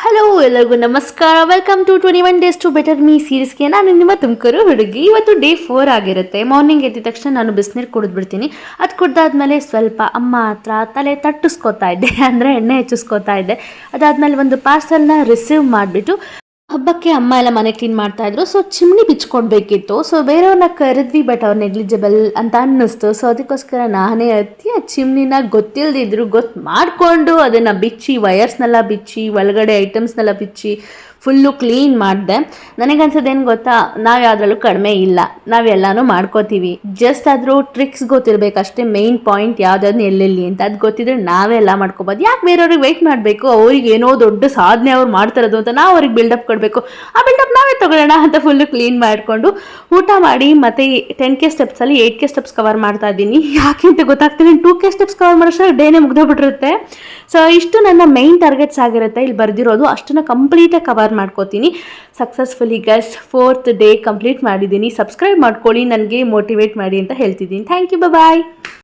Hello ಎಲ್ಲರಿಗೂ ನಮಸ್ಕಾರ. Welcome to 21 days to better me ಸೀರೀಸ್ಗೆ. ನಾನು ನಿಮ್ಮ ತುಮಕೂರು ಹುಡುಗಿ. ಇವತ್ತು ಡೇ 4 ಆಗಿರುತ್ತೆ. ಮಾರ್ನಿಂಗ್ ಎದ್ದ ತಕ್ಷಣ ನಾನು ಬಿಸಿನೀರು ಕುಡಿದ್ಬಿಡ್ತೀನಿ. ಅದು ಕುಡ್ದಾದ್ಮೇಲೆ ಸ್ವಲ್ಪ ಅಮ್ಮ ಹತ್ರ ತಲೆ ತಟ್ಟಿಸ್ಕೊತಾ ಇದ್ದೆ, ಅಂದರೆ ಎಣ್ಣೆ ಹೆಚ್ಚಿಸ್ಕೊತಾ ಇದ್ದೆ. ಅದಾದಮೇಲೆ ಒಂದು ಪಾರ್ಸಲ್ನ ರಿಸೀವ್ ಮಾಡಿಬಿಟ್ಟು ಹಬ್ಬಕ್ಕೆ ಅಮ್ಮ ಎಲ್ಲ ಮನೆ ಕ್ಲೀನ್ ಮಾಡ್ತಾ ಇದ್ರು. So chimney ಬಿಚ್ಕೊಡ್ಬೇಕಿತ್ತು. ಸೊ ಬೇರೆಯವ್ರನ್ನ ಕರೆದ್ವಿ, ಬಟ್ ಅವ್ರು ನೆಗ್ಲಿಜಿಬಲ್ ಅಂತ ಅನ್ನಿಸ್ತು. ಸೊ ಅದಕ್ಕೋಸ್ಕರ ನಾನೇ ಹತ್ತಿ ಆ ಚಿಮ್ನಿನ ಗೊತ್ತಿಲ್ಲದಿದ್ರು ಗೊತ್ತು ಮಾಡಿಕೊಂಡು ಅದನ್ನು ಬಿಚ್ಚಿ, ವಯರ್ಸ್ನೆಲ್ಲ ಬಿಚ್ಚಿ, ಒಳಗಡೆ ಐಟಮ್ಸ್ನೆಲ್ಲ ಬಿಚ್ಚಿ ಫುಲ್ಲು ಕ್ಲೀನ್ ಮಾಡಿದೆ. ನನಗನ್ಸೋದೇನು ಗೊತ್ತಾ, ನಾವು ಯಾವುದ್ರಲ್ಲೂ ಕಡಿಮೆ ಇಲ್ಲ, ನಾವೆಲ್ಲನೂ ಮಾಡ್ಕೋತೀವಿ. ಜಸ್ಟ್ ಆದರೂ ಟ್ರಿಕ್ಸ್ ಗೊತ್ತಿರಬೇಕು ಅಷ್ಟೇ, ಮೇಯ್ನ್ ಪಾಯಿಂಟ್ ಯಾವುದಾದ್ರು ಎಲ್ಲೆಲ್ಲಿ ಅಂತ. ಅದು ಗೊತ್ತಿದ್ರೆ ನಾವೇ ಎಲ್ಲ ಮಾಡ್ಕೊಬೋದು. ಯಾಕೆ ಬೇರೆಯವ್ರಿಗೆ ವೆಯ್ಟ್ ಮಾಡಬೇಕು? ಅವ್ರಿಗೆ ಏನೋ ದೊಡ್ಡ ಸಾಧನೆ ಅವ್ರು ಮಾಡ್ತಿರೋದು ಅಂತ ನಾವು ಅವ್ರಿಗೆ ಬಿಲ್ಡಪ್ ಕೊಡಬೇಕು. ಆ ಬಿಲ್ಡಪ್ ನಾವೇ ತೊಗೊಳ್ಳೋಣ ಅಂತ ಫುಲ್ಲು ಕ್ಲೀನ್ ಮಾಡಿಕೊಂಡು ಊಟ ಮಾಡಿ ಮತ್ತು 10K ಸ್ಟೆಪ್ಸಲ್ಲಿ 8K ಸ್ಟೆಪ್ಸ್ ಕವರ್ ಮಾಡ್ತಾ ಇದ್ದೀನಿ. ಯಾಕೆ ಅಂತ ಗೊತ್ತಾಗ್ತೀನಿ. 2K ಸ್ಟೆಪ್ಸ್ ಕವರ್ ಮಾಡೋಷ್ಟು ಡೇನೇ ಮುಗ್ದೋಗ್ಬಿಟ್ಟಿರುತ್ತೆ. ಸೊ ಇಷ್ಟು ನನ್ನ ಮೈನ್ ಟಾರ್ಗೆಟ್ಸ್ ಆಗಿರುತ್ತೆ ಇಲ್ಲಿ ಬರೆದಿರೋದು. ಅಷ್ಟನ್ನು ಕಂಪ್ಲೀಟಾಗಿ ಕವರ್ ಮಾಡ್ಕೋತೀನಿ successfully. Guys 4th day complete ಮಾಡಿದ್ದೀನಿ. ಸಬ್ಸ್ಕ್ರೈಬ್ ಮಾಡ್ಕೊಳ್ಳಿ, ನನಗೆ ಮೋಟಿವೇಟ್ ಮಾಡಿ ಅಂತ ಹೇಳ್ತಿದ್ದೀನಿ. Thank you, bye.